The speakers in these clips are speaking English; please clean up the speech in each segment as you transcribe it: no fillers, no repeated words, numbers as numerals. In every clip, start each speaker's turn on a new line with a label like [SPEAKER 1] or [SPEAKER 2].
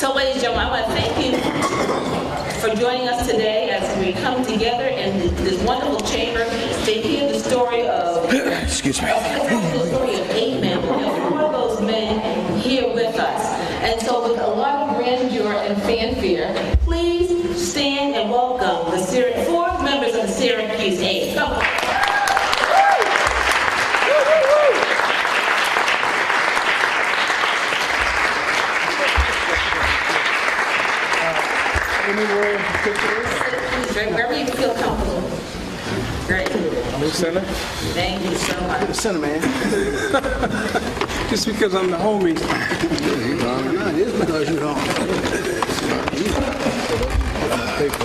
[SPEAKER 1] So, ladies and gentlemen, I want to thank you for joining us today as we come together in this wonderful chamber to hear the story of,
[SPEAKER 2] excuse me,
[SPEAKER 1] the story of 8 men. We have 4 of those men here with us. And so with a lot of grandeur and fanfare, please stand and welcome the 4 members of the Syracuse 8. Come on. Wherever you feel comfortable. Great.
[SPEAKER 2] I'm in center.
[SPEAKER 1] Thank you so much.
[SPEAKER 2] The center, man. Just because I'm the homie. It's because you're home.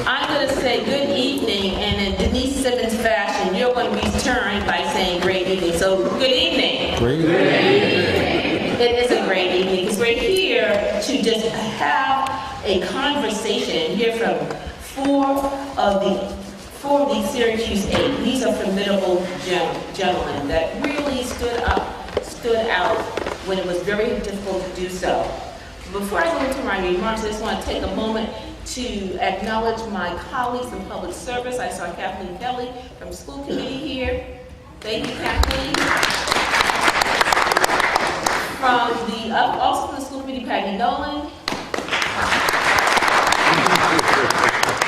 [SPEAKER 1] I'm going to say good evening, and in Denise Simmons fashion, you're going to be turned by saying great evening. So, good evening.
[SPEAKER 2] Great evening.
[SPEAKER 1] It is a great evening because we're here to just have a conversation and hear from 4 of the Syracuse 8. These are formidable gentlemen that really stood out when it was very difficult to do so. Before I go into my remarks, I just want to take a moment to acknowledge my colleagues in public service. I saw Kathleen Kelly from school committee here. Thank you, Kathleen. Also from the school committee, Patty Nolan.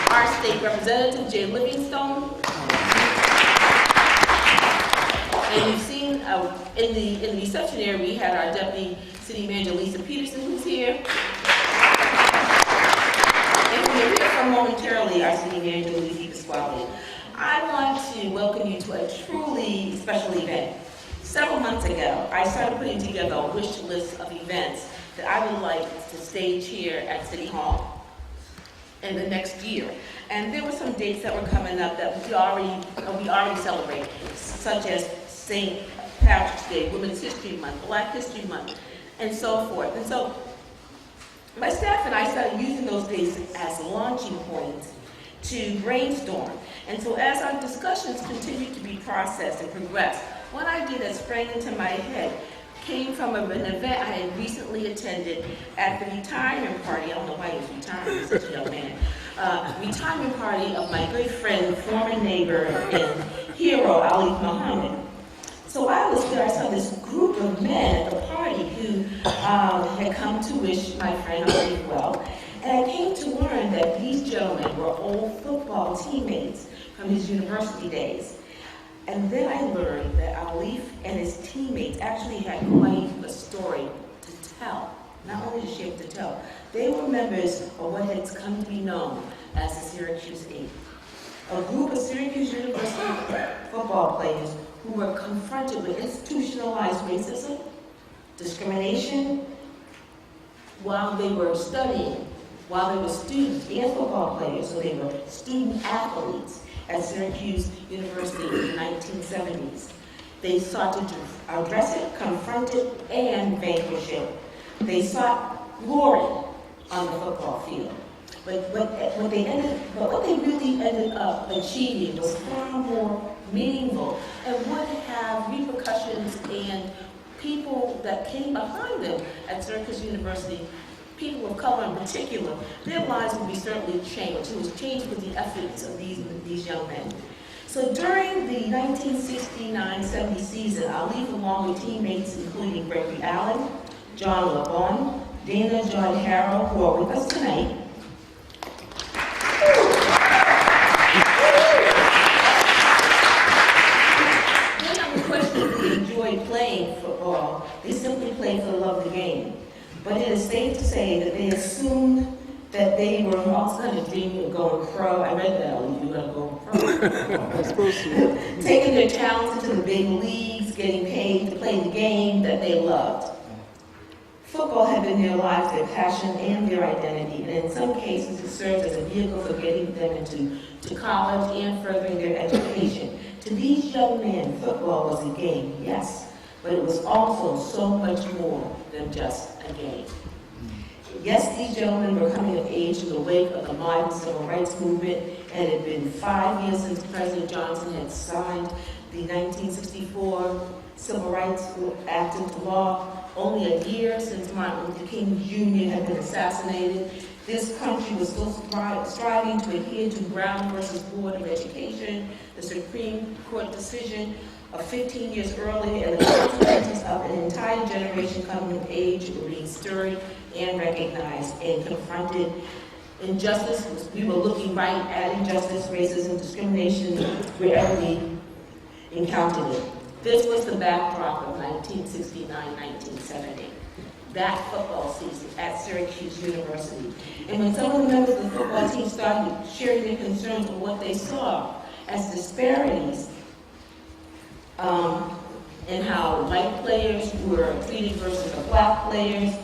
[SPEAKER 1] Our state representative, Jay Livingstone. And you've seen in the reception area, we had our deputy city manager, Lisa Peterson, who's here. And we'll hear from momentarily our city manager, Lucy Pasquale. I want to welcome you to a truly special event. Several months ago, I started putting together a wish list of events that I would like to stage here at City Hall in the next year. And there were some dates that were coming up that we already celebrate, such as St. Patrick's Day, Women's History Month, Black History Month, and so forth. And so my staff and I started using those days as launching points to brainstorm. And so as our discussions continued to be processed and progressed, one idea that sprang into my head came from an event I had recently attended at the retirement party. I don't know why he was retiring, such a young man. Retirement party of my good friend, former neighbor, and hero, Ali Muhammad. So while I was there, I saw this group of men at the party who had come to wish my friend Ali well. And I came to learn that these gentlemen were old football teammates from his university days. And then I learned that Ali and his teammates actually had quite a story to tell. Not only to share, to tell. They were members of what has come to be known as the Syracuse 8. A group of Syracuse University football players who were confronted with institutionalized racism, discrimination, while they were studying, while they were students and football players, so they were student athletes at Syracuse University in the 1970s. They sought to address it, confront it, and vanquish it. They sought glory on the football field. But what they really ended up achieving was far more meaningful and would have repercussions, and people that came behind them at Syracuse University, people of color in particular, their lives would be certainly changed. It was changed with the efforts of these young men. So during the 1969-70 season, Ali, along with teammates including Gregory Allen, John LeBon, Dana John Harrow, who are with us tonight, they're not questionably enjoyed playing football. They simply played for the love of the game. But it is safe to say that they assumed that they were also kind of dreaming of going pro. I read that, you were going to go pro. Taking their talents into the big leagues, getting paid to play the game that they loved. Football had been their lives, their passion, and their identity. And in some cases, it served as a vehicle for getting them into college and furthering their education. To these young men, football was a game, yes, but it was also so much more than just a game. Yes, these gentlemen were coming of age in the wake of the modern civil rights movement, and it had been 5 years since President Johnson had signed the 1964 Civil Rights Act into law. only a year since Martin Luther King Jr. had been assassinated. This country was still striving to adhere to Brown versus Board of Education, the Supreme Court decision of 15 years earlier, and the consequences of an entire generation coming of age were being stirred and recognized and confronted. Injustice, we were looking right at injustice, racism, discrimination, wherever we encountered it. This was the backdrop of 1969-1970. That football season at Syracuse University. And when some of the members of the football team started sharing their concerns with what they saw as disparities in how white players were treated versus the black players,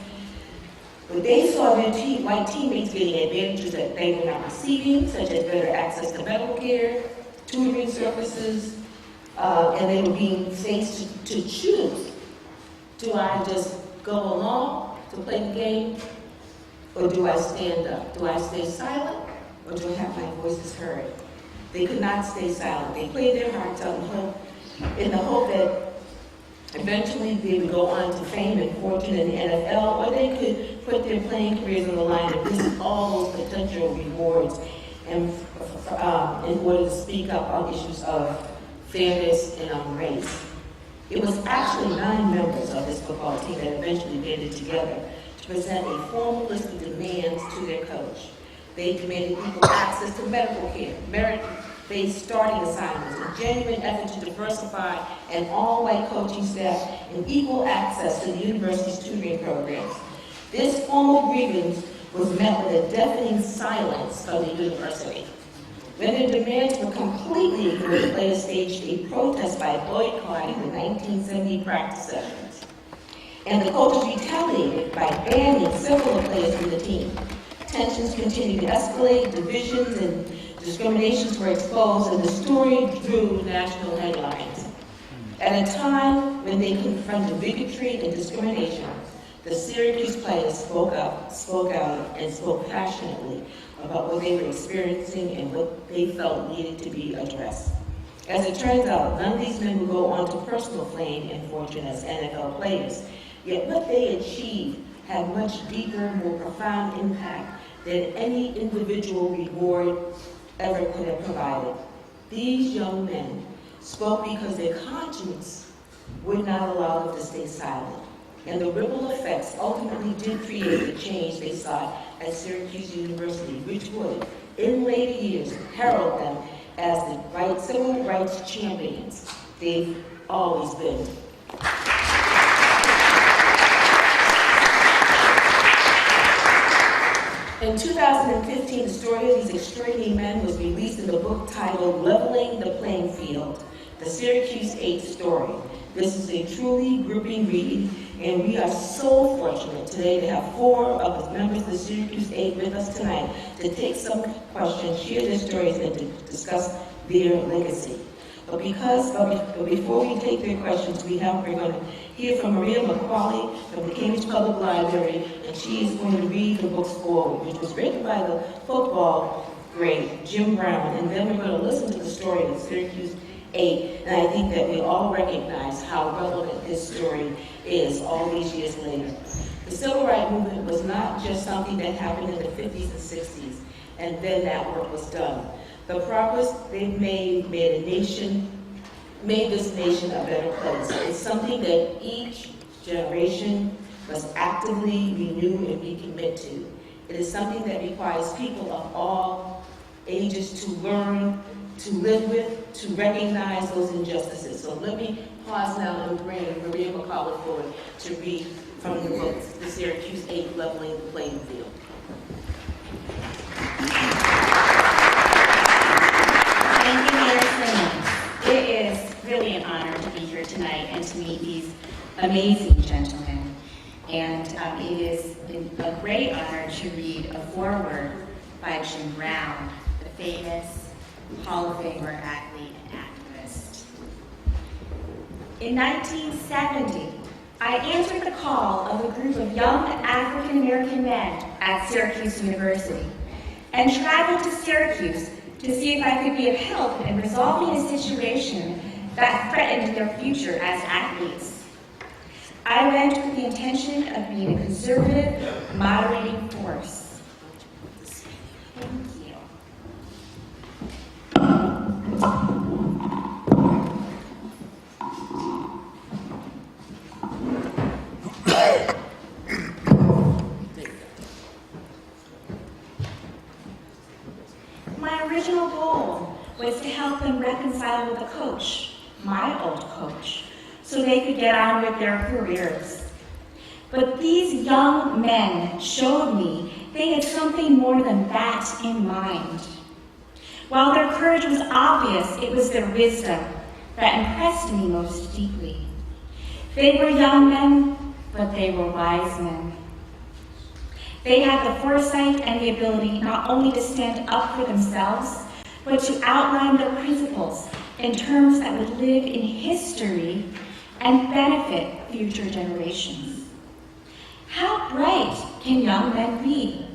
[SPEAKER 1] but they saw their white teammates getting advantages that they were not receiving, such as better access to medical care, tutoring services, and they were being faced to choose. Do I just go along to play the game, or do I stand up? Do I stay silent, or do I have my voices heard? They could not stay silent. They played their hearts out in the hope that eventually they would go on to fame and fortune in the NFL, or they could put their playing careers on the line and risk all those potential rewards and in order to speak up on issues of fairness and on race. It was actually 9 members of this football team that eventually banded together to present a formal list of demands to their coach. They demanded equal access to medical care, merit-based starting assignments, a genuine effort to diversify an all-white coaching staff, and equal access to the university's tutoring programs. This formal grievance was met with a deafening silence from the university. When their demands were completely ignored, the players staged a protest by boycotting the 1970 practice sessions. And the coaches retaliated by banning several players from the team. Tensions continued to escalate, divisions and discriminations were exposed, and the story drew national headlines. At a time when they confronted bigotry and discrimination, the Syracuse players spoke up, spoke out, and spoke passionately about what they were experiencing and what they felt needed to be addressed. As it turns out, none of these men would go on to personal fame and fortune as NFL players, yet what they achieved had much deeper, more profound impact than any individual reward ever could have provided. These young men spoke because their conscience would not allow them to stay silent. And the ripple effects ultimately did create the change they sought at Syracuse University, which would, in later years, herald them as the civil rights champions they've always been. In 2015, the story of these extraordinary men was released in the book titled Leveling the Playing Field, the Syracuse 8's story. This is a truly gripping read, and we are so fortunate today to have 4 of the members of the Syracuse 8 with us tonight to take some questions, share their stories, and to discuss their legacy. But before we take their questions, we're going to hear from Maria McCauley from the Cambridge Public Library, and she is going to read the book Forward, which was written by the football great Jim Brown, and then we're going to listen to the story of Syracuse 8, and I think that we all recognize how relevant this story is all these years later. The Civil Rights Movement was not just something that happened in the 50s and 60s, and then that work was done. The progress they've made made this nation a better place. It's something that each generation must actively renew and recommit to. It is something that requires people of all ages to learn, to live with, to recognize those injustices. So let me pause now and bring Maria McCauley forward to read from the book, The Syracuse 8, Leveling the Playing Field.
[SPEAKER 3] Thank you, Mayor Simmons. It is really an honor to be here tonight and to meet these amazing gentlemen. And it is a great honor to read a foreword by Jim Brown, the famous Hall of Famer athlete and activist. In 1970, I answered the call of a group of young African American men at Syracuse University and traveled to Syracuse to see if I could be of help in resolving a situation that threatened their future as athletes. I went with the intention of being a conservative, moderating force. Thank you. My original goal was to help them reconcile with a coach, my old coach, so they could get on with their careers. But these young men showed me they had something more than that in mind. While their courage was obvious, it was their wisdom that impressed me most deeply. They were young men, but they were wise men. They had the foresight and the ability not only to stand up for themselves, but to outline their principles in terms that would live in history and benefit future generations. How bright can young men be?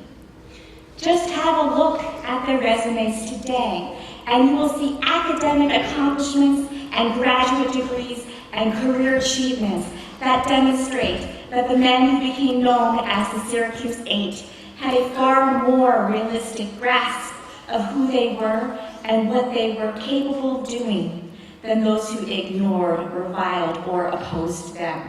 [SPEAKER 3] Just have a look at their resumes today, and you will see academic accomplishments and graduate degrees and career achievements that demonstrate that the men who became known as the Syracuse 8 had a far more realistic grasp of who they were and what they were capable of doing than those who ignored, reviled, or opposed them.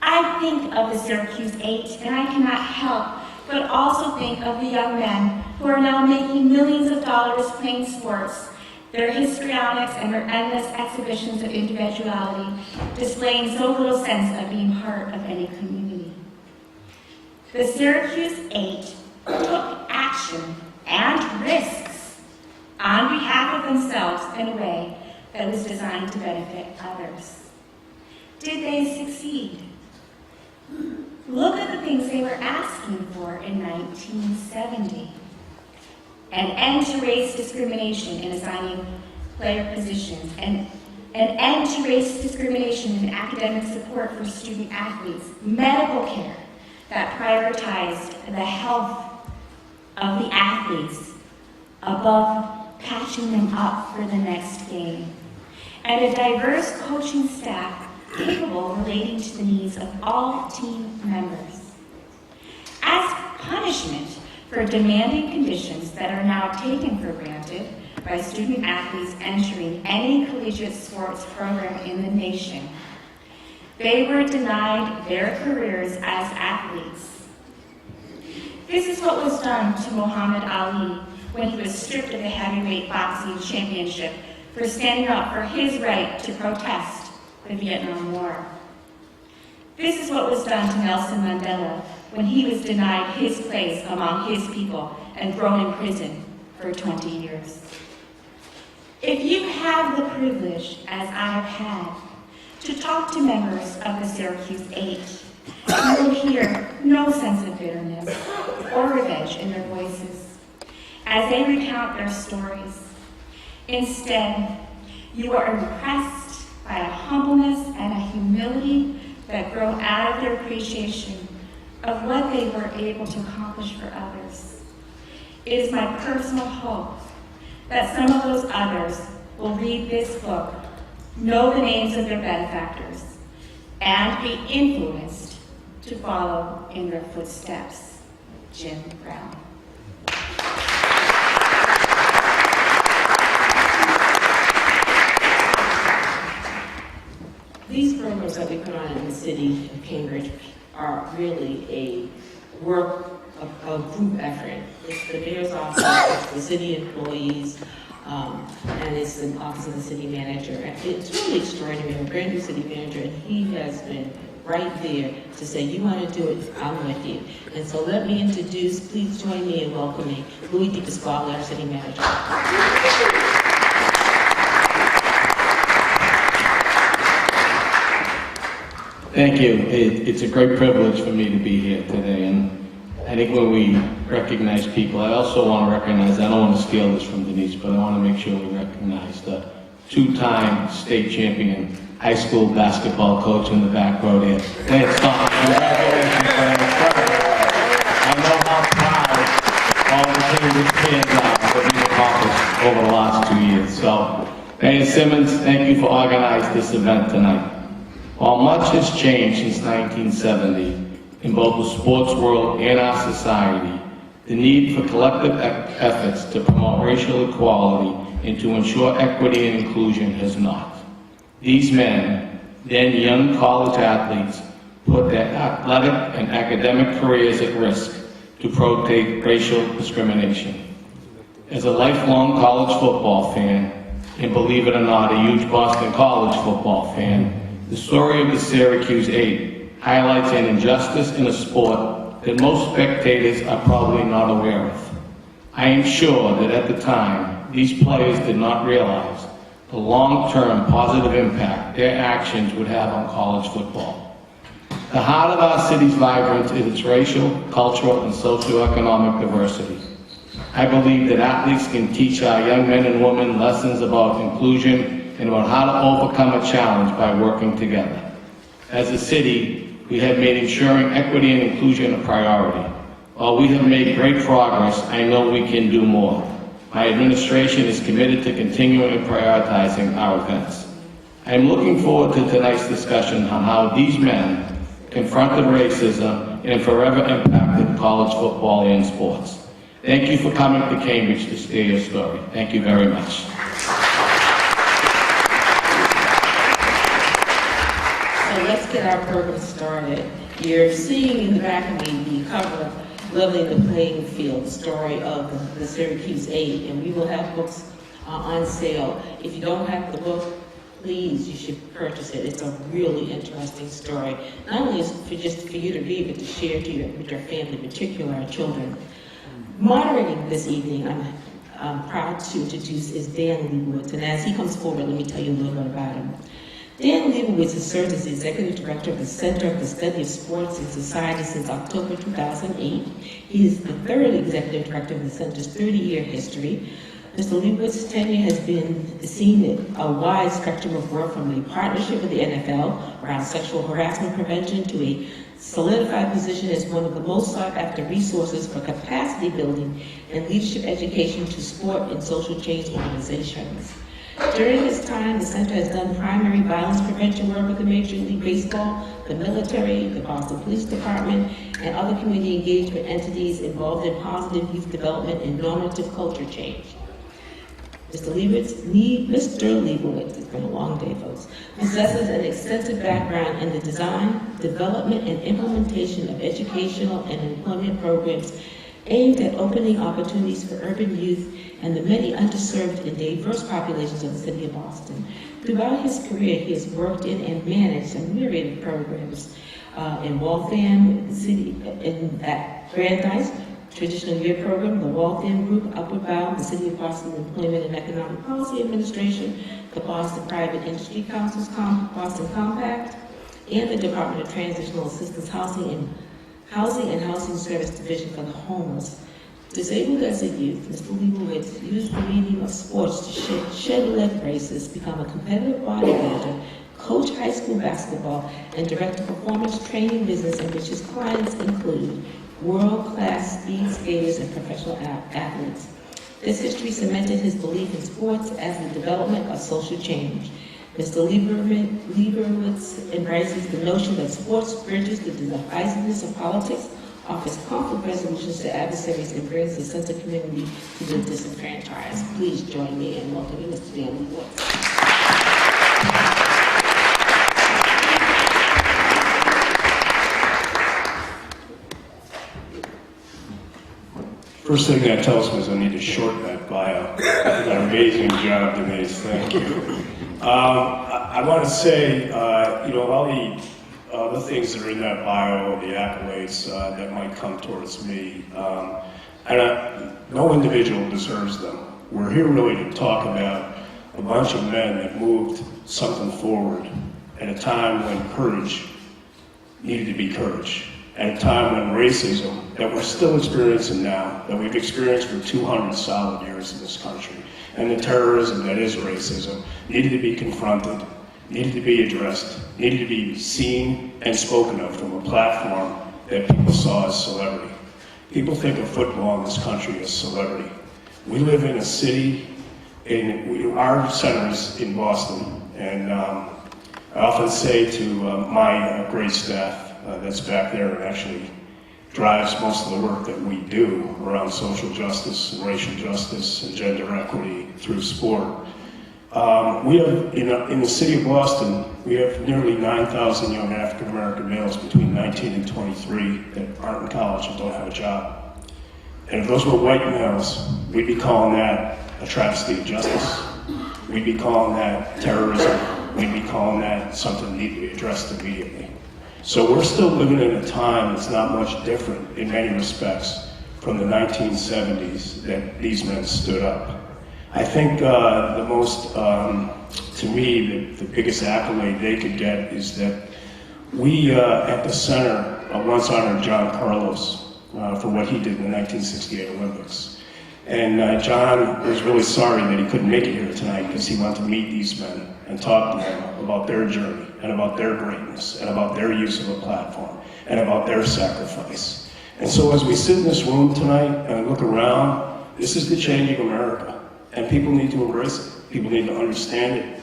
[SPEAKER 3] I think of the Syracuse 8, and I cannot help but also think of the young men who are now making millions of dollars playing sports, their histrionics and their endless exhibitions of individuality, displaying so little sense of being part of any community. The Syracuse 8 took action and risks on behalf of themselves in a way that was designed to benefit others. Did they succeed? Look at the things they were asking for in 1970. An end to race discrimination in assigning player positions, and an end to race discrimination in academic support for student athletes, medical care that prioritized the health of the athletes above patching them up for the next game, and a diverse coaching staff capable of relating to the needs of all team members. As punishment for demanding conditions that are now taken for granted by student athletes entering any collegiate sports program in the nation, they were denied their careers as athletes. This is what was done to Muhammad Ali when he was stripped of the heavyweight boxing championship for standing up for his right to protest the Vietnam War. This is what was done to Nelson Mandela when he was denied his place among his people and thrown in prison for 20 years. If you have the privilege, as I have had, to talk to members of the Syracuse 8, you will hear no sense of bitterness or revenge in their voices as they recount their stories. Instead, you are impressed by a humbleness and a humility that grow out of their appreciation of what they were able to accomplish for others. It is my personal hope that some of those others will read this book, know the names of their benefactors, and be influenced to follow in their footsteps. Jim Brown.
[SPEAKER 1] These programs that we put on in the city of Cambridge are really a work of a group effort. It's the mayor's office, it's the city employees, and it's the office of the city manager. And it's really extraordinary. We have a brand new city manager, and he has been right there to say, you want to do it, I'm with you. And so let me introduce, please join me in welcoming Louis DePasquale, our city manager.
[SPEAKER 4] Thank you. It's a great privilege for me to be here today, and I think when we recognize people, I also want to recognize, I don't want to steal this from Denise, but I want to make sure we recognize the two-time state champion high school basketball coach in the back row there. Lance Thomas. Congratulations, Lance. I know how proud all the Cambridge fans are of what you've accomplished over the last 2 years. So, Mayor Simmons, thank you for organizing this event tonight. While much has changed since 1970 in both the sports world and our society, the need for collective efforts to promote racial equality and to ensure equity and inclusion has not. These men, then young college athletes, put their athletic and academic careers at risk to protest racial discrimination. As a lifelong college football fan, and believe it or not, a huge Boston College football fan, the story of the Syracuse 8 highlights an injustice in a sport that most spectators are probably not aware of. I am sure that at the time, these players did not realize the long-term positive impact their actions would have on college football. The heart of our city's vibrance is its racial, cultural, and socioeconomic diversity. I believe that athletes can teach our young men and women lessons about inclusion and about how to overcome a challenge by working together. As a city, we have made ensuring equity and inclusion a priority. While we have made great progress, I know we can do more. My administration is committed to continuing prioritizing our events. I am looking forward to tonight's discussion on how these men confronted racism and forever impacted college football and sports. Thank you for coming to Cambridge to share your story. Thank you very much.
[SPEAKER 1] So let's get our program started. You're seeing in the back of me the cover, Leveling the Playing Field, the story of the Syracuse 8, and we will have books on sale. If you don't have the book, please, you should purchase it. It's a really interesting story. Not only is it just for you to read, but to share with your family, particularly our children. Moderating this evening, I'm proud to introduce is Dan Leibowitz, and as he comes forward, let me tell you a little bit about him. Dan Leibowitz has served as the Executive Director of the Center for the Study of Sports and Society since October 2008. He is the third Executive Director of the Center's 30-year history. Mr. Leibowitz's tenure has been seen in a wide spectrum of work, from a partnership with the NFL around sexual harassment prevention to a solidified position as one of the most sought-after resources for capacity building and leadership education to sport and social change organizations. During this time, the Center has done primary violence prevention work with the Major League Baseball, the military, the Boston Police Department, and other community engagement entities involved in positive youth development and normative culture change. Mr. Leibowitz, it's been a long day, folks, possesses an extensive background in the design, development, and implementation of educational and employment programs aimed at opening opportunities for urban youth and the many underserved and diverse populations of the city of Boston. Throughout his career, he has worked in and managed a myriad of programs in Waltham City, at Brandeis, Traditional Year Program, the Waltham Group, Upward Bound, the City of Boston Employment and Economic Policy Administration, the Boston Private Industry Council's Boston Compact, and the Department of Transitional Assistance Housing and Housing Service Division for the Homeless. Disabled as a youth, Mr. Leibowitz used the medium of sports to shed leg braces, become a competitive bodybuilder, coach high school basketball, and direct a performance training business in which his clients include world-class speed skaters and professional athletes. This history cemented his belief in sports as the development of social change. Mr. Leibowitz embraces the notion that sports bridges the divisiveness of politics, offers conflict resolutions to adversaries, and brings a sense of community to the disenfranchised. Please join me in welcoming Mr. Dan Leibowitz.
[SPEAKER 5] First thing that tells me is I need to shorten that bio. You've done an amazing job, Denise. Thank you. I want to say, all the things that are in that bio, the accolades that might come towards me, no individual deserves them. We're here really to talk about a bunch of men that moved something forward at a time when courage needed to be courage. At a time when racism, that we're still experiencing now, that we've experienced for 200 solid years in this country, and the terrorism that is racism, needed to be confronted, needed to be addressed, needed to be seen and spoken of from a platform that people saw as celebrity. People think of football in this country as celebrity. We live in a city, our center is in Boston, and I often say to my great staff that's back there and actually drives most of the work that we do around social justice and racial justice and gender equity through sport. We have, in the city of Boston, we have nearly 9,000 young African American males between 19 and 23 that aren't in college and don't have a job. And if those were white males, we'd be calling that a travesty of justice. We'd be calling that terrorism. We'd be calling that something that needs to be addressed immediately. So we're still living in a time that's not much different in many respects from the 1970s that these men stood up. I think the most, to me, the biggest accolade they could get is that we at the center once honored John Carlos for what he did in the 1968 Olympics. And John was really sorry that he couldn't make it here tonight because he wanted to meet these men and talk to them about their journey and about their greatness and about their use of a platform and about their sacrifice. And so as we sit in this room tonight and look around, this is the changing America. And people need to embrace it. People need to understand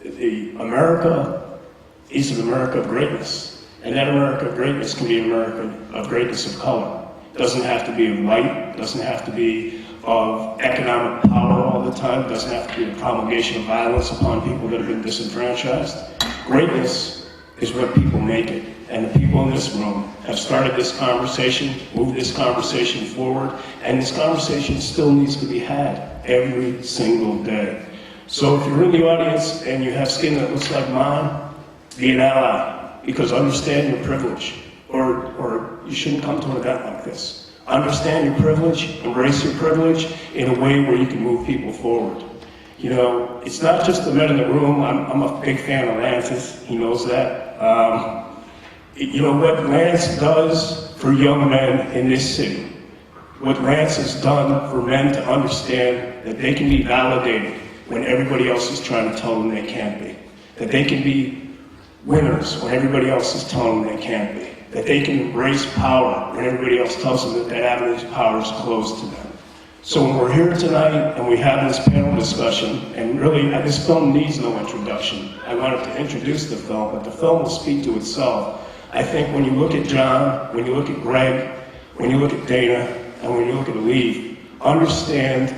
[SPEAKER 5] it. The America is an America of greatness. And that America of greatness can be an America of greatness of color. It doesn't have to be of light. It doesn't have to be of economic power all the time. It doesn't have to be a promulgation of violence upon people that have been disenfranchised. Greatness is what people make it. And the people in this room have started this conversation, moved this conversation forward, and this conversation still needs to be had every single day. So if you're in the audience and you have skin that looks like mine, be an ally, because understand your privilege, or you shouldn't come to an event like this. Understand your privilege, embrace your privilege in a way where you can move people forward. You know, it's not just the men in the room. I'm a big fan of Lance's, he knows that. You know, what Lance does for young men in this city, what Lance has done for men to understand that they can be validated when everybody else is trying to tell them they can't be, that they can be winners when everybody else is telling them they can't be, that they can embrace power when everybody else tells them that that avenue of power is closed to them. So when we're here tonight and we have this panel discussion, and really this film needs no introduction. I wanted to introduce the film, but the film will speak to itself. I think when you look at John, when you look at Greg, when you look at Dana, and when you look at Aleve, understand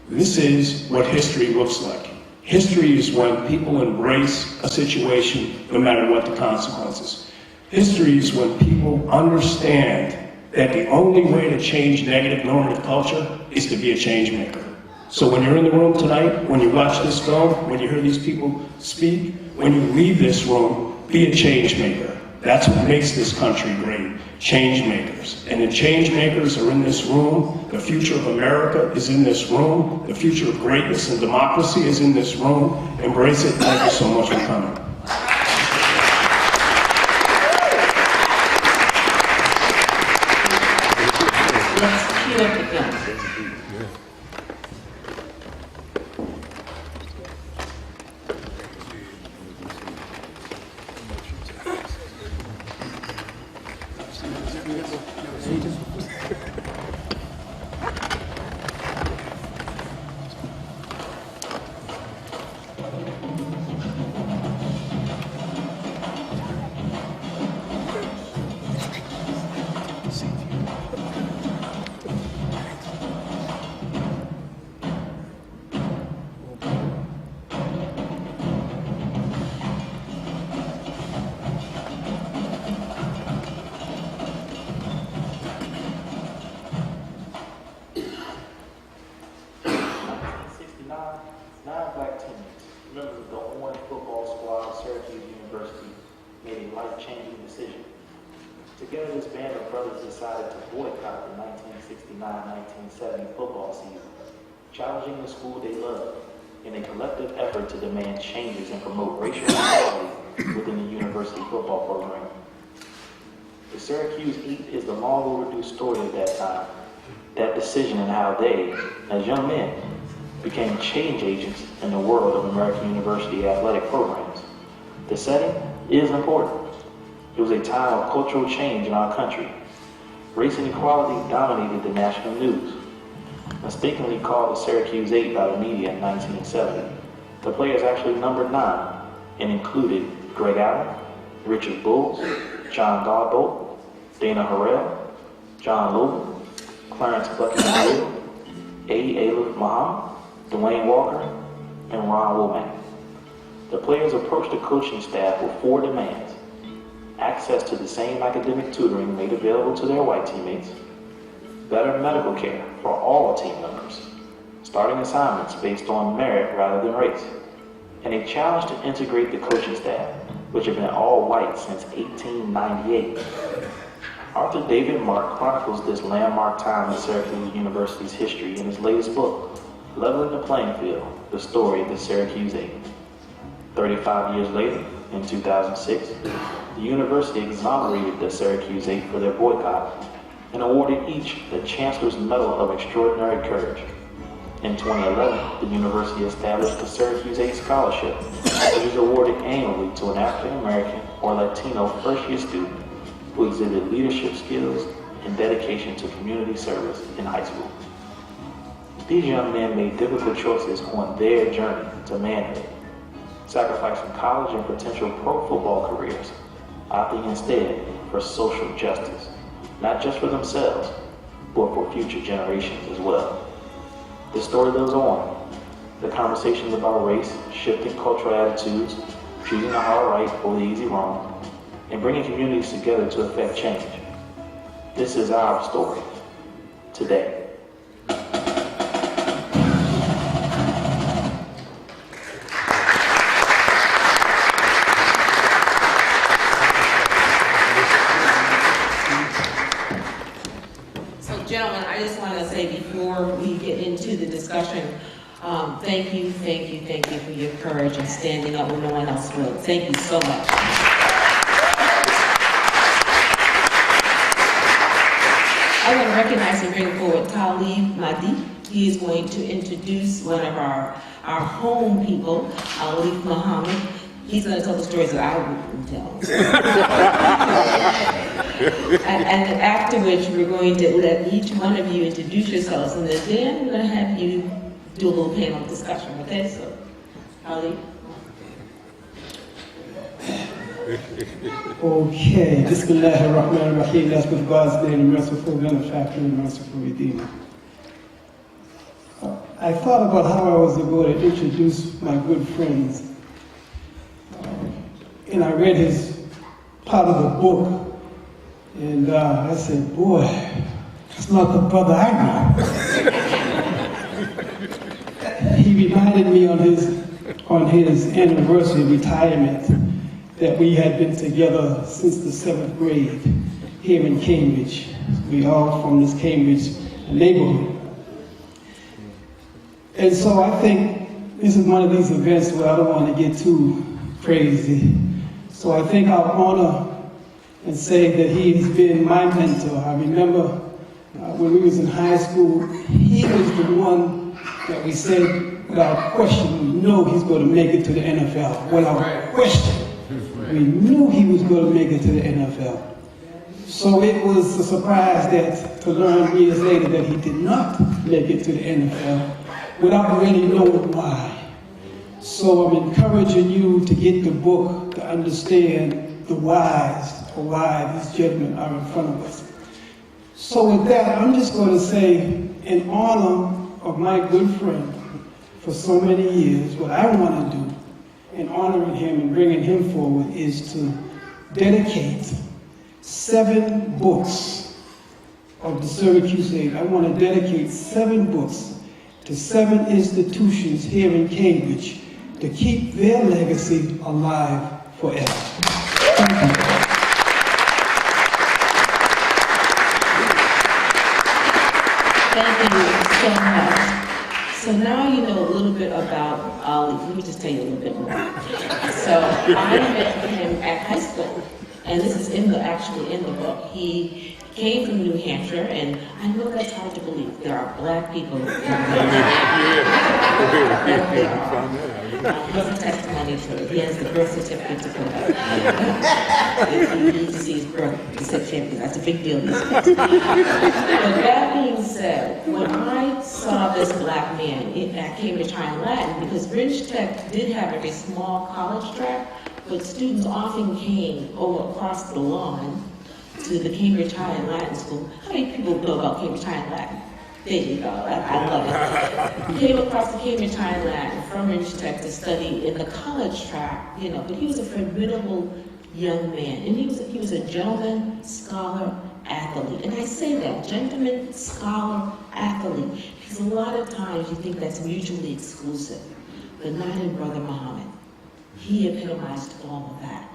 [SPEAKER 5] this is what history looks like. History is when people embrace a situation no matter what the consequences. History is when people understand that the only way to change negative normative culture is to be a change maker. So when you're in the room tonight, when you watch this film, when you hear these people speak, when you leave this room, be a change maker. That's what makes this country great, change makers. And the change makers are in this room. The future of America is in this room. The future of greatness and democracy is in this room. Embrace it. Thank you so much for coming.
[SPEAKER 1] Let's cue up the film.
[SPEAKER 6] Nine black teammates, members of the Orange football squad of Syracuse University, made a life-changing decision. Together, this band of brothers decided to boycott the 1969-1970 football season, challenging the school they loved in a collective effort to demand changes and promote racial equality within the university football program. The Syracuse 8's is the long overdue story of that time, that decision, and how they, as young men, became change agents in the world of American university athletic programs. The setting is important. It was a time of cultural change in our country. Race inequality dominated the national news. Mistakenly called the Syracuse 8 by the media in 1970, the players actually numbered 9 and included Greg Allen, Richard Bulls, John Godbolt, Dana Harrell, John Logan, Clarence Buckingham, A. Alif Muhammad, Dwayne Walker, and Ron Womack. The players approached the coaching staff with 4 demands: access to the same academic tutoring made available to their white teammates, better medical care for all team members, starting assignments based on merit rather than race, and a challenge to integrate the coaching staff, which had been all white since 1898. Arthur David Mark chronicles this landmark time in Syracuse University's history in his latest book, Leveling the Playing Field, the story of the Syracuse 8. 35 years later, in 2006, the university exonerated the Syracuse 8 for their boycott and awarded each the Chancellor's Medal of Extraordinary Courage. In 2011, the university established the Syracuse 8 Scholarship, which is awarded annually to an African American or Latino first-year student who exhibited leadership skills and dedication to community service in high school. These young men made difficult choices on their journey to manhood, sacrificing college and potential pro football careers, opting instead for social justice, not just for themselves, but for future generations as well. The story goes on. The conversations about race, shifting cultural attitudes, choosing the hard right over the easy wrong, and bringing communities together to effect change. This is our story today.
[SPEAKER 1] So, gentlemen, I just want to say before we get into the discussion, thank you for your courage and standing up when no one else will. Thank you so much. I want to recognize and bring forward Talib Mahdi. He is going to introduce one of our home people, Alif Muhammad. He's going to tell the stories that I wouldn't tell. and after which, we're going to let each one of you introduce yourselves, and then we're going to have you do a little panel discussion, okay? So, Ali.
[SPEAKER 2] Okay, Bismillahirrahmanirrahim. That's with God's name, merciful benefactor and merciful redeemer. I thought about how I was going to introduce my good friends. And I read his part of the book, and I said, boy, that's not the brother I know. He reminded me on his anniversary retirement that we had been together since the 7th grade here in Cambridge. We all from this Cambridge neighborhood. And so I think this is one of these events where I don't want to get too crazy. So I think I'll honor and say that he's been my mentor. I remember when we was in high school, he was the one that we said without question, we know he's going to make it to the NFL. Without question, we knew he was going to make it to the NFL. So it was a surprise to learn years later that he did not make it to the NFL without really knowing why. So I'm encouraging you to get the book to understand the whys or why these gentlemen are in front of us. So with that, I'm just going to say, in honor of my good friend for so many years, what I want to do in honoring him and bringing him forward is to dedicate 7 books of the Syracuse 8. I want to dedicate 7 books to 7 institutions here in Cambridge to keep their legacy alive forever. Thank you.
[SPEAKER 1] Thank you so much. So now you know a little bit about Ali. Let me just tell you a little bit more. So I met him at high school, and this is actually in the book. He came from New Hampshire, and I know that's hard to believe. There are black people in New Hampshire. There's a testimony to it. He has the birth certificate to put up. You need to see his birth certificate. That's a big deal these days. But that being said, when I saw this black man at Cambridge High in Latin, because British Tech did have a very small college track, but students often came over across the lawn to the Cambridge High and Latin School. How many people know about Cambridge High and Latin? There you go, I love it. Came across the Cambridge High and Latin from Ridge Tech to study in the college track, but he was a formidable young man. And he was a gentleman, scholar, athlete. And I say that, gentleman, scholar, athlete, because a lot of times you think that's mutually exclusive, but not in Brother Muhammad. He epitomized all of that.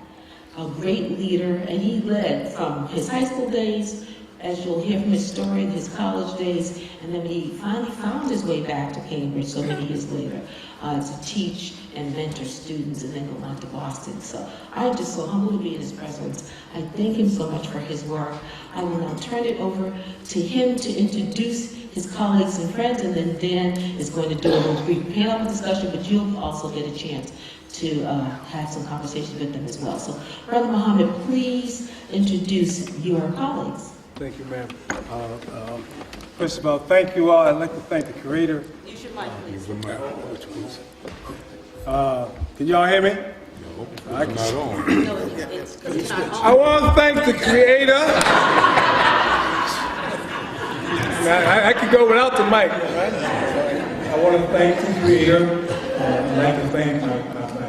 [SPEAKER 1] A great leader, and he led from his high school days, as you'll hear from his story, his college days, and then he finally found his way back to Cambridge so many years later to teach and mentor students, and then go on to Boston. So I'm just so humbled to be in his presence. I thank him so much for his work. I will now turn it over to him to introduce his colleagues and friends, and then Dan is going to do a little brief panel discussion, but you'll also get a chance to have some conversation with them as well. So, Brother Muhammad, please introduce your colleagues.
[SPEAKER 7] Thank you, ma'am. First of all, thank you all. I'd like to thank the Creator.
[SPEAKER 1] Use your mic, please.
[SPEAKER 7] Can y'all hear me?
[SPEAKER 1] No, it's not
[SPEAKER 7] I want to thank the Creator. I could go without the mic, right? I want to thank the Creator. I'd like to thank my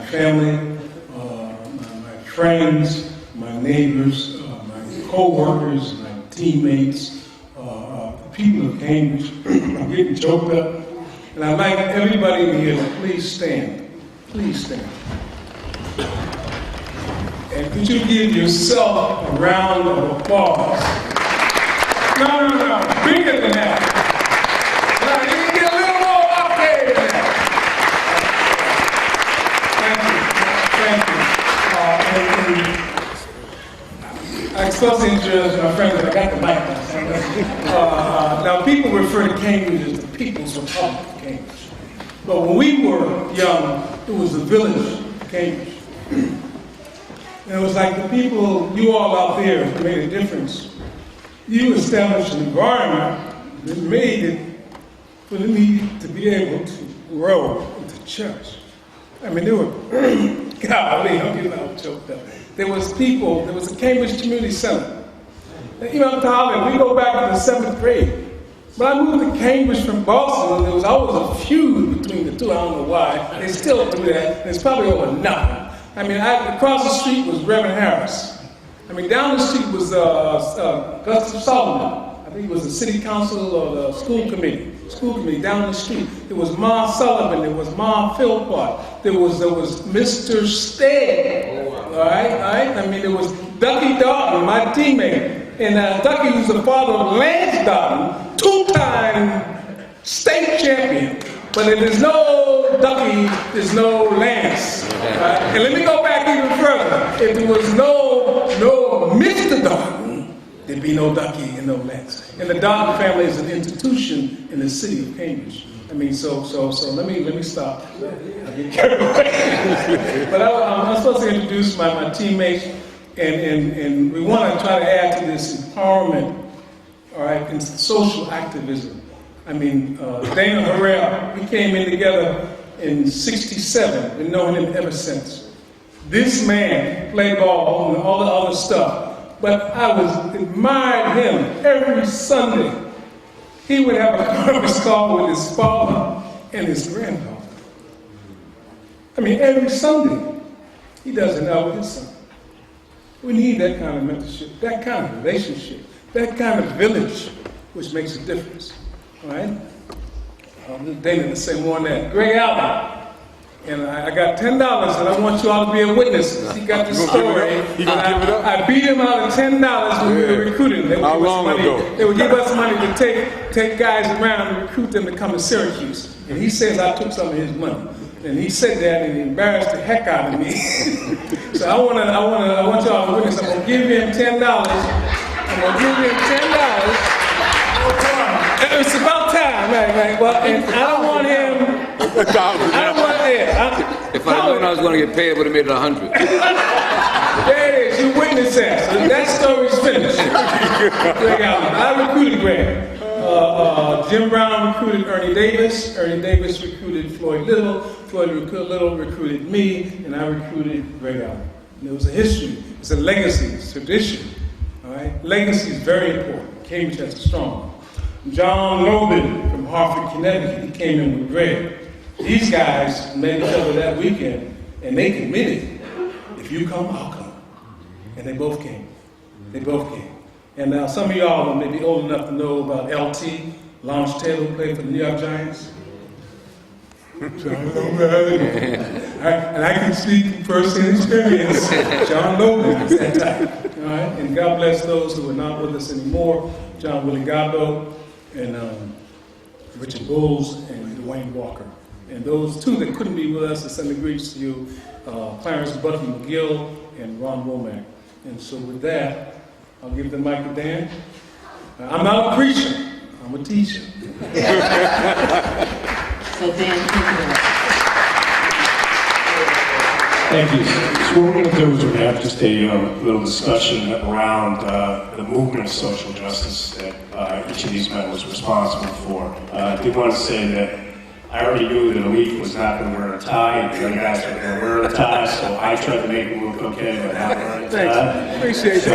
[SPEAKER 7] family, my friends, my neighbors, my co-workers, my teammates, the people of Cambridge. I'm getting choked up. And I'd like everybody in here to please stand. Please stand. And could you give yourself a round of applause? No, bigger than that. Now, you can get a little more up there than that. Thank you. I especially enjoy my friends that I got the mic. Now, people refer to Cambridge as the People's Republic of Cambridge. But when we were young, it was the village of Cambridge. And it was like the people, you all out there, made a difference. You established an environment that made it for me to be able to grow into church. I mean, there were, golly, I'm getting all choked up. There was a Cambridge Community Center. And, I'm telling you, we go back to the 7th grade. When I moved to Cambridge from Boston, there was always a feud between the two. I don't know why. They still do that. And it's probably over nothing. I mean, across the street was Reverend Harris. I mean, down the street was Gustav Solomon. I think it was the city council or the school committee. Down the street. There was Ma Sullivan. There was Ma Philpott. There was Mr. Stead. All right. I mean, there was Ducky Dalton, my teammate. And Ducky was the father of Lance Dalton, 2-time state champion. But if there's no Ducky, there's no Lance. And let me go back even further. If there was no Mr. Dalton, there'd be no Ducky and no Lance. And the Dalton family is an institution in the city of Cambridge. I mean, so let me stop. I get carried away. But I'm supposed to introduce my teammates, and we want to try to add to this empowerment, all right, and social activism. I mean, Dana Herrera, we came in together in '67. We've known him ever since. This man played ball and all the other stuff, but I admired him every Sunday. He would have a conference call with his father and his grandfather. I mean, every Sunday, he does it now with his son. We need that kind of mentorship, that kind of relationship, that kind of village, which makes a difference. All right? Dana to say more on that. Greg Allen. And I got $10, and I want you all to be a witness. He got the story. I beat him out of $10 when we were recruiting.
[SPEAKER 8] How long ago?
[SPEAKER 7] They would give us money to take guys around and recruit them to come to Syracuse. And he says I took some of his money. And he said that, and he embarrassed the heck out of me. So I want y'all to witness. I'm gonna give him $10. I'm gonna give him $10. It's about time, right? Well, and I don't want him.
[SPEAKER 8] If I'd known I was going to get paid, I would have made it 100.
[SPEAKER 7] There it is. You witness that. So that story's finished. I recruited Greg. Jim Brown recruited Ernie Davis. Ernie Davis recruited Floyd Little. Floyd Little recruited me, and I recruited Greg Allen. And there was a history, it's a legacy, it's tradition. All right? Legacy is very important. Cambridge has a strong one. John Logan from Hartford, Connecticut, he came in with Greg. These guys met each other that weekend, and they committed, if you come, I'll come. And they both came. They both came. And now some of y'all may be old enough to know about LT, Lawrence Taylor, who played for the New York Giants. And I can speak from first-hand experience. John Logan is that type. All right? And God bless those who are not with us anymore. John Willie Gabbo and Richard Bowles and Dwayne Walker. And those two that couldn't be with us, I send the greetings to you, Clarence Bucky McGill and Ron Womack. And so with that, I'll give the mic to Dan. I'm not a preacher, I'm a teacher.
[SPEAKER 1] So Dan,
[SPEAKER 5] Thank you. So what we're going to do is we're going to have just a little discussion around the movement of social justice that each of these men was responsible for. I did want to say that I already knew that Elite was not going to wear a tie, and the other guys were going to wear a tie, so I tried to make him look okay by not wearing a tie.
[SPEAKER 7] Appreciate
[SPEAKER 5] So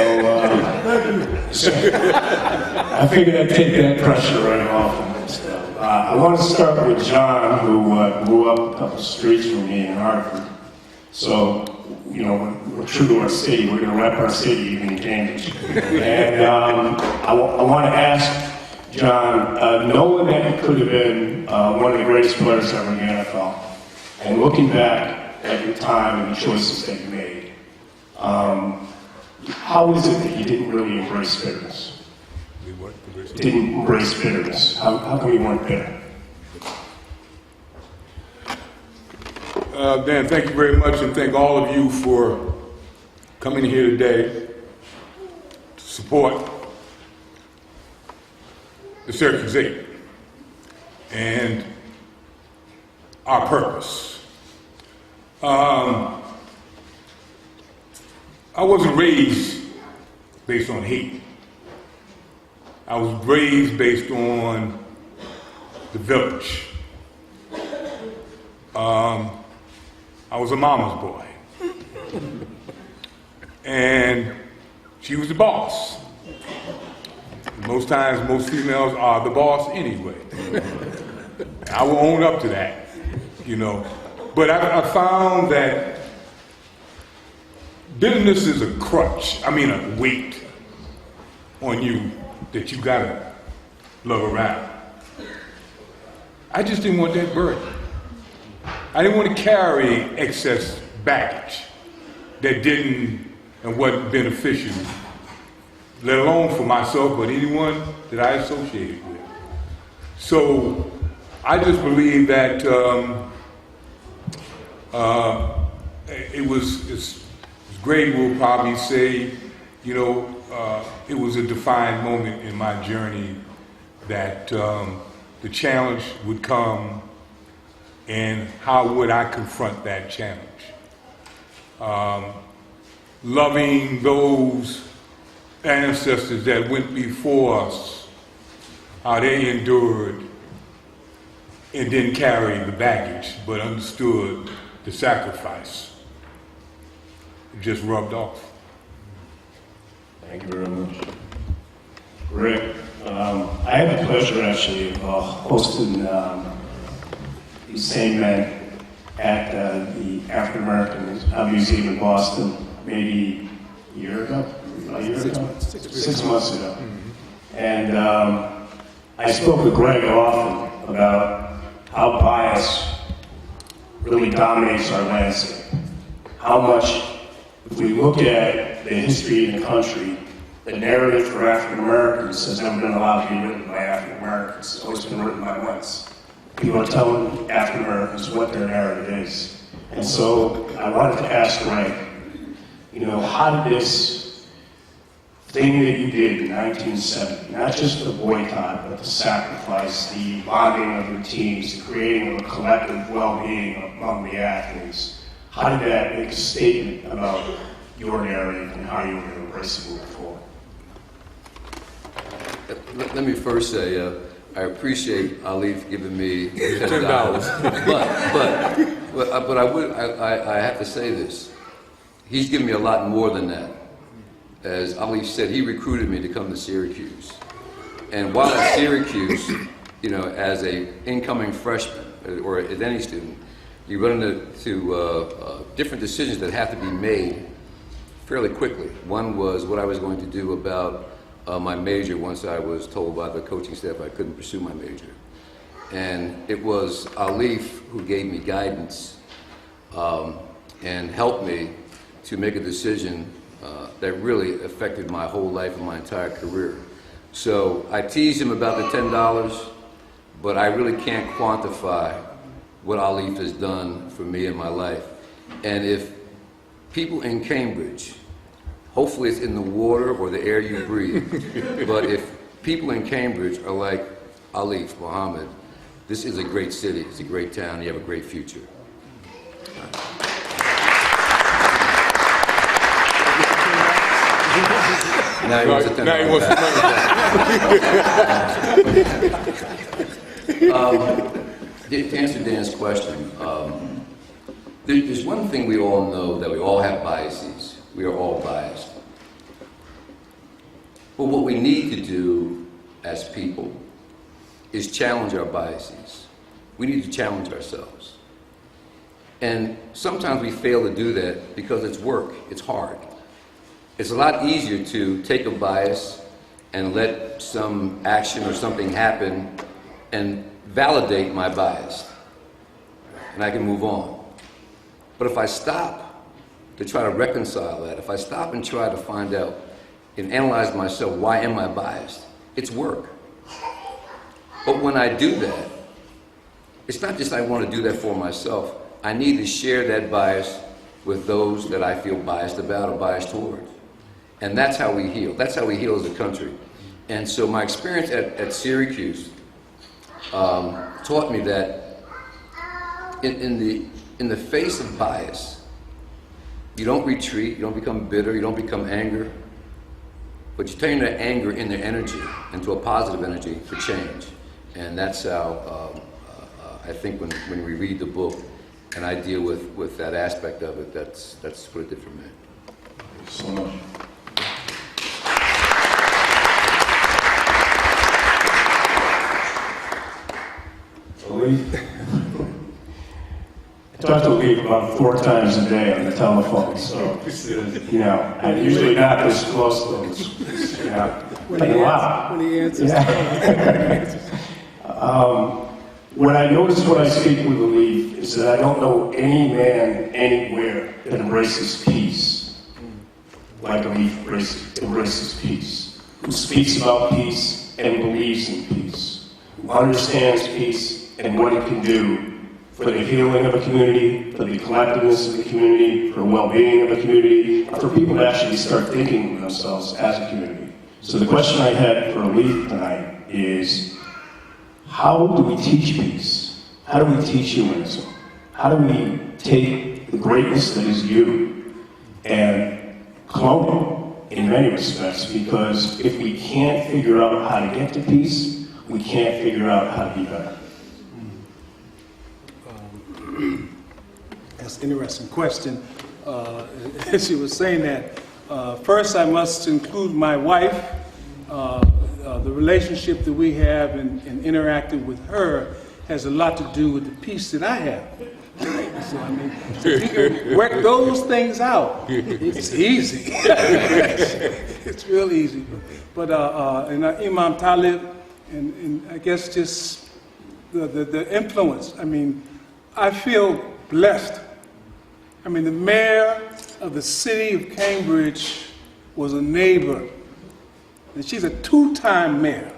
[SPEAKER 5] I figured I'd take that pressure right off of him. So, I want to start with John, who grew up a couple streets from me in Hartford. So, you know, we're true to our city. We're going to rep our city even in Cambridge. And I want to ask John, knowing that you could have been one of the greatest players ever in the NFL, and looking back at your time and the choices that you made, how is it that you didn't really embrace bitterness? Didn't embrace bitterness. How come you weren't bitter?
[SPEAKER 9] Dan, thank you very much, and thank all of you for coming here today to support the Syracuse 8 and our purpose. I wasn't raised based on hate. I was raised based on the village. I was a mama's boy. And she was the boss. Most times, most females are the boss anyway. I will own up to that, you know. But I found that bitterness is a crutch, a weight on you that you gotta lug around. I just didn't want that burden. I didn't want to carry excess baggage that didn't and wasn't beneficial, let alone for myself, but anyone that I associated with. So I just believe that it was Greg will probably say, you know, it was a defined moment in my journey that the challenge would come, and how would I confront that challenge? Loving those ancestors that went before us, how they endured and didn't carry the baggage, but understood the sacrifice. It just rubbed off.
[SPEAKER 5] Thank you very much. Rick, I had the pleasure actually of hosting these same men at the African American Museum in Boston maybe a year ago? 6 months ago. And I spoke with Greg often about how bias really dominates our landscape. How much, if we look at the history of the country, the narrative for African Americans has never been allowed to be written by African Americans. It's always been written by whites. People are telling African Americans what their narrative is. And so I wanted to ask Greg, you know, how did this thing that you did in 1970, not just the boycott, but the sacrifice, the bonding of your teams, the creating of a collective well-being among the athletes, how did that make a statement about your narrative and how you were going to embrace it moving forward?
[SPEAKER 8] Let me first say, I appreciate Ali for giving me $10. but I have to say this. he's given me a lot more than that. As Ali said, he recruited me to come to Syracuse. And while at Syracuse, you know, as a incoming freshman, or as any student, you run into different decisions that have to be made fairly quickly. One was what I was going to do about my major once I was told by the coaching staff I couldn't pursue my major. And it was Alif who gave me guidance and helped me to make a decision that really affected my whole life and my entire career. So I teased him about the $10, but I really can't quantify what Alif has done for me in my life. And if people in Cambridge, hopefully it's in the water or the air you breathe, but if people in Cambridge are like Alif Muhammad, this is a great city, it's a great town, you have a great future. Now he wants to to answer Dan's question, there's one thing we all know, that we all have biases. We are all biased. But what we need to do as people is challenge our biases. We need to challenge ourselves. And sometimes we fail to do that because it's work, it's hard. It's a lot easier to take a bias and let some action or something happen and validate my bias. And I can move on. But if I stop to try to reconcile that, if I stop and try to find out and analyze myself, why am I biased? It's work. But when I do that, it's not just I want to do that for myself. I need to share that bias with those that I feel biased about or biased toward. And that's how we heal. That's how we heal as a country. And so my experience at Syracuse taught me that in the face of bias, you don't retreat, you don't become bitter, you don't become anger, but you turn that anger into energy, into a positive energy for change. And that's how I think when we read the book and I deal with that aspect of it, that's what it did for me.
[SPEAKER 5] So much. I talk to Lee about 4 times a day on the telephone, so, you know, I'm usually not this close to this, you know, like a lot.
[SPEAKER 7] When he answers.
[SPEAKER 5] Yeah. What I notice when I speak with Lee is that I don't know any man anywhere that embraces peace like Lee embraces peace, who speaks about peace and believes in peace, who understands peace and what it can do for the healing of a community, for the collectiveness of the community, for the well-being of a community, for people to actually start thinking of themselves as a community. So the question I had for Alif tonight is, how do we teach peace? How do we teach humanism? How do we take the greatness that is you and clone it in many respects? Because if we can't figure out how to get to peace, we can't figure out how to be better.
[SPEAKER 7] That's an interesting question. She was saying that first I must include my wife. The relationship that we have in interacting with her has a lot to do with the peace that I have. So I mean, if you can work those things out, it's easy. It's real easy. But and Imam Talib, and I guess just the influence. I mean, I feel blessed. I mean, the mayor of the city of Cambridge was a neighbor, and she's a 2-time mayor.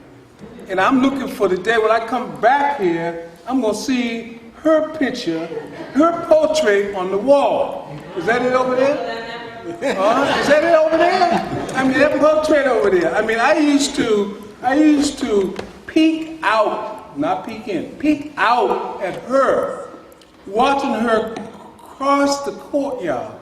[SPEAKER 7] And I'm looking for the day when I come back here, I'm going to see her picture, her portrait on the wall. Is that it over there? Is that it over there? I mean, that portrait over there. I mean, I used to peek out, not peek in, peek out at her, watching her cross the courtyard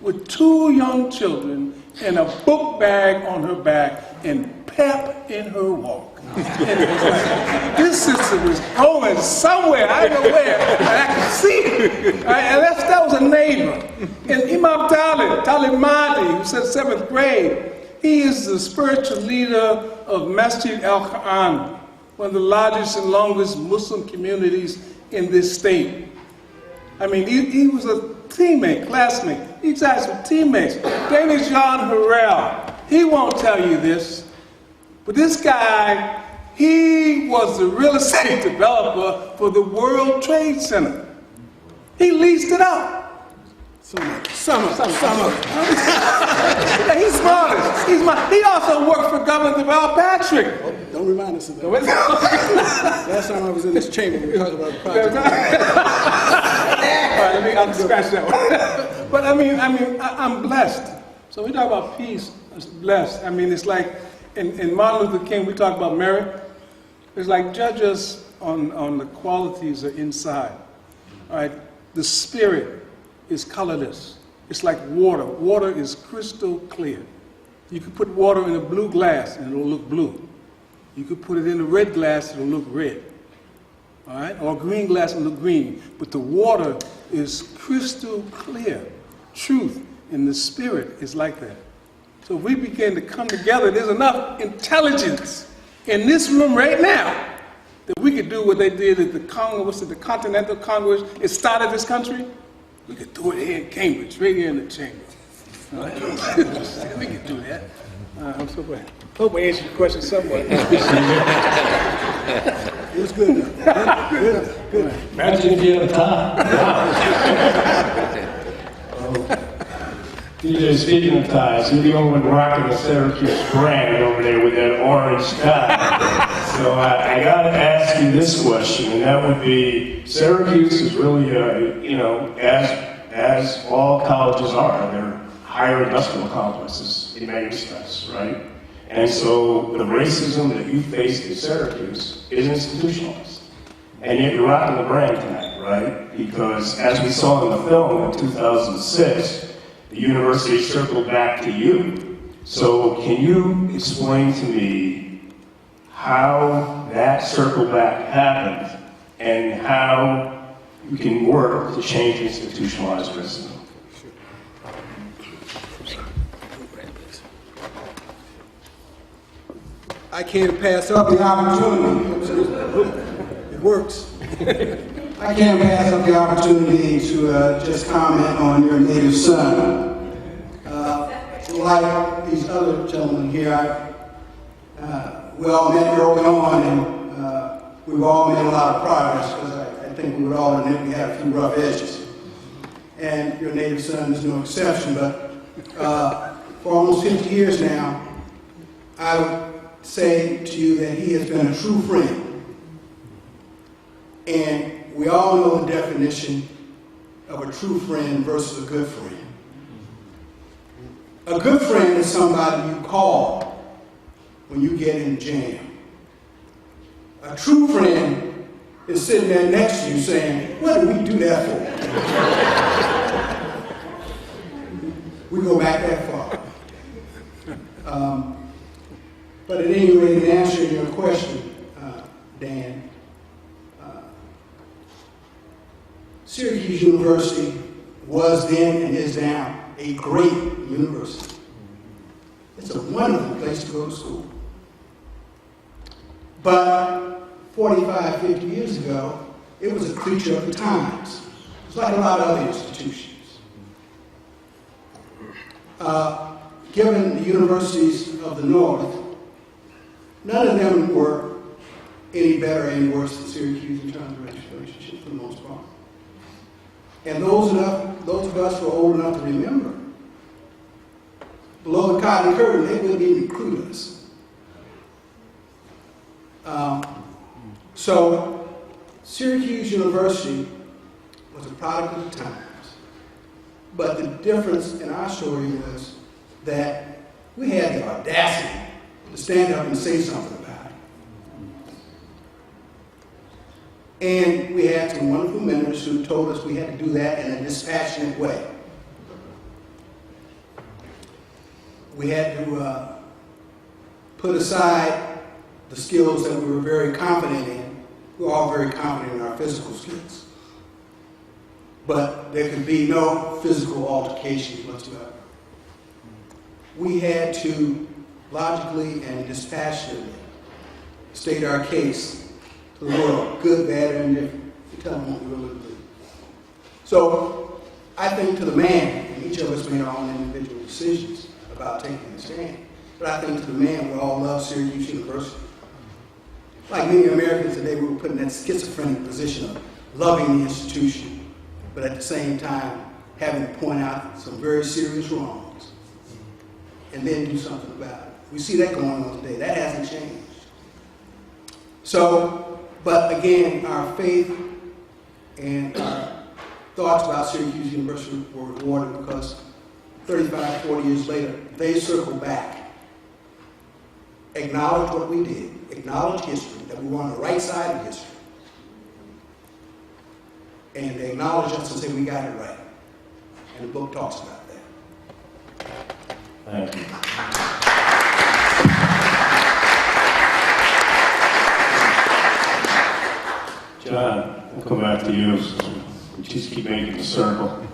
[SPEAKER 7] with 2 young children and a book bag on her back and pep in her walk. And it was like, this sister was going somewhere, I don't know where, and I could see it. Right? And that was a neighbor. And Imam Talib Mahdi, who said 7th grade, he is the spiritual leader of Masjid Al-Quran, one of the largest and longest Muslim communities in this state. I mean, he was a teammate, classmate. These guys were teammates. Danish Jan Harrell, he won't tell you this, but this guy, he was the real estate developer for the World Trade Center. He leased it out. Some of it. He's smart. He also worked for Governor Deval Patrick.
[SPEAKER 10] Don't remind us of that. Last time I was in this chamber, we talked about the project.
[SPEAKER 7] All right, I'll scratch that one. But I mean, I'm blessed. So we talk about peace, I'm blessed. I mean, it's like, in Martin Luther King, we talk about merit. It's like judge us on the qualities that are inside. All right, the spirit is colorless. It's like water. Water is crystal clear. You could put water in a blue glass and it'll look blue. You could put it in a red glass, it'll look red. All right? Or a green glass, it'll look green. But the water is crystal clear. Truth in the spirit is like that. So if we begin to come together, there's enough intelligence in this room right now that we could do what they did at the Congress, the Continental Congress. It started this country. We could do it here in Cambridge, right here in the chamber. All right? We could do that. I'm so glad. Hope I answered your question somewhat.
[SPEAKER 10] It was good. Good.
[SPEAKER 2] Imagine if you had time. DJ, speaking of ties, you're the only one rocking the Syracuse brand over there with that orange tie. So I got to ask you this question, and that would be, Syracuse is really, as all colleges are, they're higher industrial complexes in many respects, right? And so the racism that you faced at Syracuse is institutionalized. And yet you're rocking the brand tonight, right? Because as we saw in the film in 2006, the university circled back to you. So can you explain to me how that circle back happened and how you can work to change institutionalized racism?
[SPEAKER 10] I can't pass up the opportunity. It works. I can't pass up the opportunity to just comment on your native son. Like these other gentlemen here, we all met early on, and we've all made a lot of progress, because I think we would all admit we had a few rough edges. And your native son is no exception, but for almost 50 years now, I would say to you that he has been a true friend. And we all know the definition of a true friend versus a good friend. A good friend is somebody you call when you get in a jam. A true friend is sitting there next to you saying, what did we do that for? We go back that far. But at any rate, in answering your question, Dan, Syracuse University was then and is now a great university. It's a wonderful place to go to school. But 45, 50 years ago, it was a creature of the times. It's like a lot of other institutions. Given the universities of the North, none of them were any better or any worse than Syracuse in terms of relationship for the most part. And those of us who are old enough to remember, below the cotton curtain, they wouldn't even recruit us. So Syracuse University was a product of the times. But the difference in our story was that we had the audacity to stand up and say something about it. And we had some wonderful mentors who told us we had to do that in a dispassionate way. We had to put aside the skills that we were very confident in. We were all very confident in our physical skills. But there could be no physical altercations whatsoever. We had to logically and dispassionately state our case to the world, good, bad, or indifferent, to tell them what we really believe. So I think to the man, and each of us made our own individual decisions about taking a stand, but I think to the man, we all love Syracuse University. Like many Americans today, we were put in that schizophrenic position of loving the institution, but at the same time having to point out some very serious wrongs and then do something about it. We see that going on today. That hasn't changed. So, but again, our faith and our thoughts about Syracuse University were rewarded because 35, 40 years later, they circled back, acknowledged what we did, acknowledged history, that we were on the right side of history, and they acknowledged us and said we got it right. And the book talks about that.
[SPEAKER 5] Thank you. John, I'll come back to you. We just keep making the circle.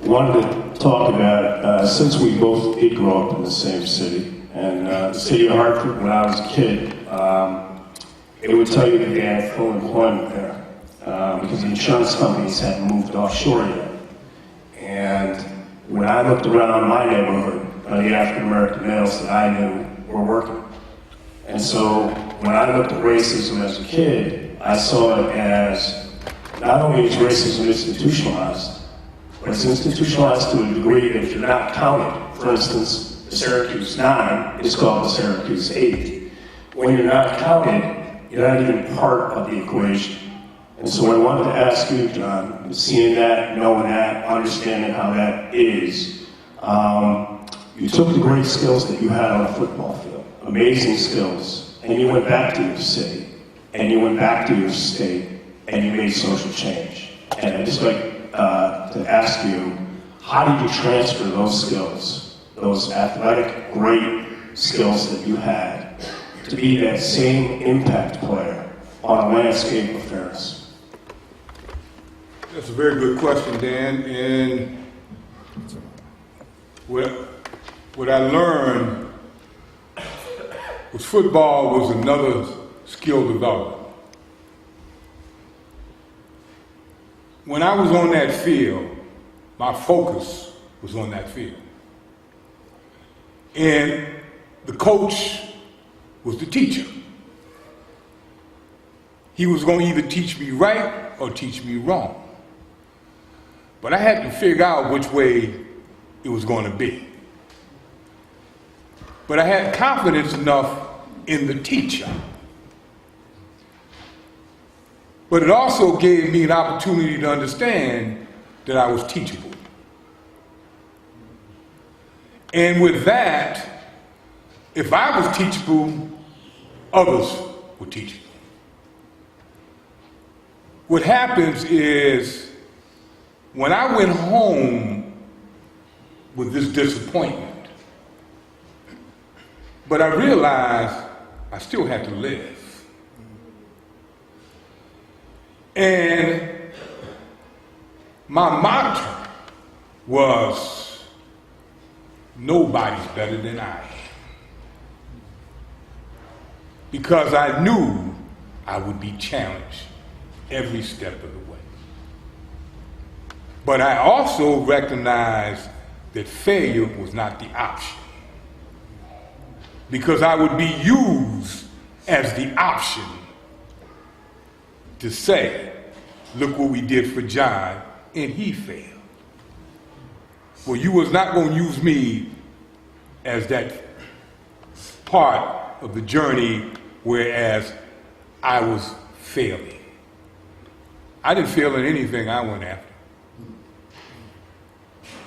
[SPEAKER 5] Wanted to talk about, since we both did grow up in the same city, and the city of Hartford, when I was a kid, it would tell you that they had full employment there, because the insurance companies hadn't moved offshore yet. And when I looked around my neighborhood, the African American males that I knew were working. And so when I looked at racism as a kid, I saw it as not only is racism institutionalized, but it's institutionalized to a degree that if you're not counted, for instance, the Syracuse 9 is called the Syracuse 8. When you're not counted, you're not even part of the equation. And so what I wanted to ask you, John, seeing that, knowing that, understanding how that is, you took the great skills that you had on a football field, amazing skills, and you went back to your city, and you went back to your state, and you made social change. And I'd just like to ask you, how did you transfer those skills, those athletic, great skills that you had, to be that same impact player on a landscape of fairness?
[SPEAKER 9] That's a very good question, Dan. And what I learned was football was another skill development. When I was on that field, my focus was on that field. And the coach was the teacher. He was going to either teach me right or teach me wrong. But I had to figure out which way it was going to be. But I had confidence enough in the teacher. But it also gave me an opportunity to understand that I was teachable. And with that, if I was teachable, others were teachable. What happens is, when I went home with this disappointment, but I realized I still had to live. And my motto was, nobody's better than I am. Because I knew I would be challenged every step of the way. But I also recognized that failure was not the option. Because I would be used as the option to say, look what we did for John, and he failed. Well, you was not going to use me as that part of the journey, whereas I was failing. I didn't fail in anything I went after.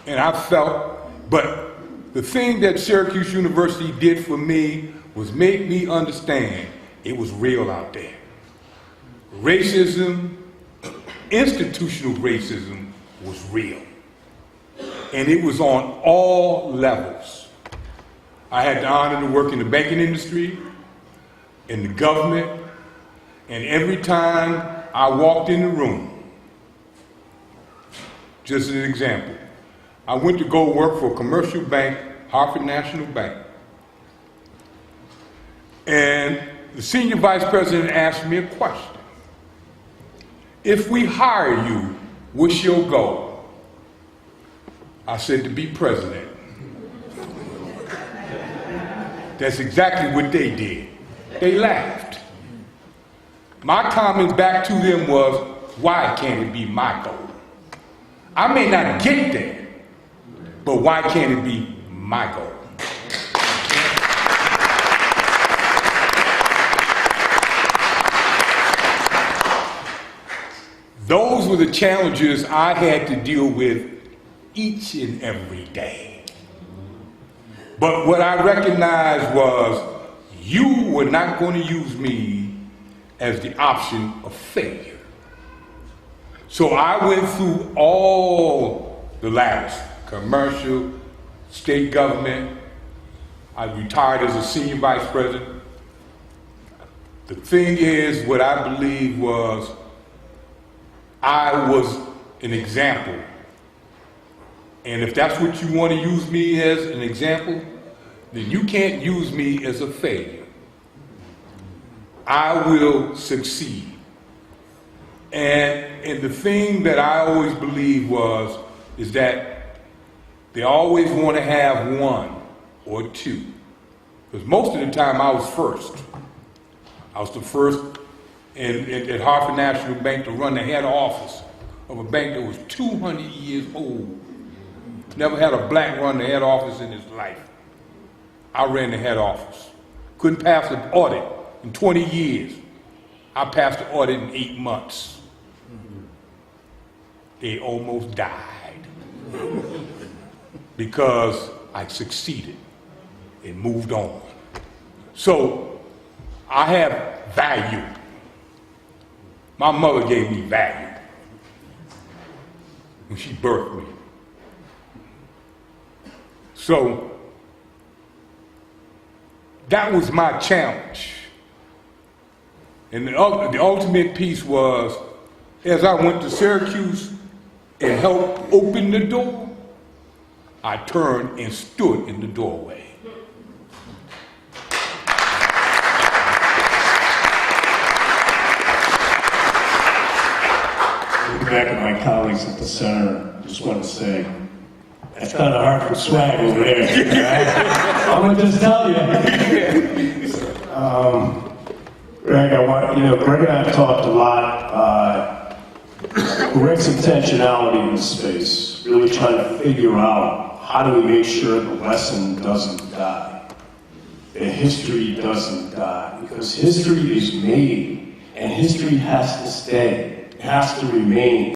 [SPEAKER 9] And I felt, but the thing that Syracuse University did for me was make me understand it was real out there. Racism, institutional racism was real. and it was on all levels. I had the honor to work in the banking industry, in the government, and every time I walked in the room, just as an example, I went to go work for a commercial bank, Hartford National Bank, and the senior vice president asked me a question. If we hire you, what's your goal? I said, to be president. That's exactly what they did. They laughed. My comment back to them was, why can't it be my goal? I may not get there, but why can't it be my goal? Those were the challenges I had to deal with each and every day. But what I recognized was you were not going to use me as the option of failure. So I went through all the ladders, commercial, state government. I retired as a senior vice president. The thing is, what I believe was, I was an example. And if that's what you want to use me as an example, then you can't use me as a failure. I will succeed. And the thing that I always believed is that they always want to have one or two. Because most of the time I was first. I was the first at Hartford National Bank to run the head office of a bank that was 200 years old. Never had a black run the head office in his life. I ran the head office. Couldn't pass an audit in 20 years. I passed the audit in 8 months. They almost died because I succeeded and moved on. So I have value. My mother gave me value when she birthed me. So that was my challenge. And the ultimate piece was, as I went to Syracuse and helped open the door, I turned and stood in the doorway.
[SPEAKER 5] Back at my colleagues at the center, just want to say, that's kind of hard for swag over there. Right?
[SPEAKER 2] I'm gonna just tell you.
[SPEAKER 5] Greg, Greg and I have talked a lot. Greg's intentionality in this space, really trying to figure out how do we make sure the lesson doesn't die, that history doesn't die, because history is made and history has to stay. It has to remain.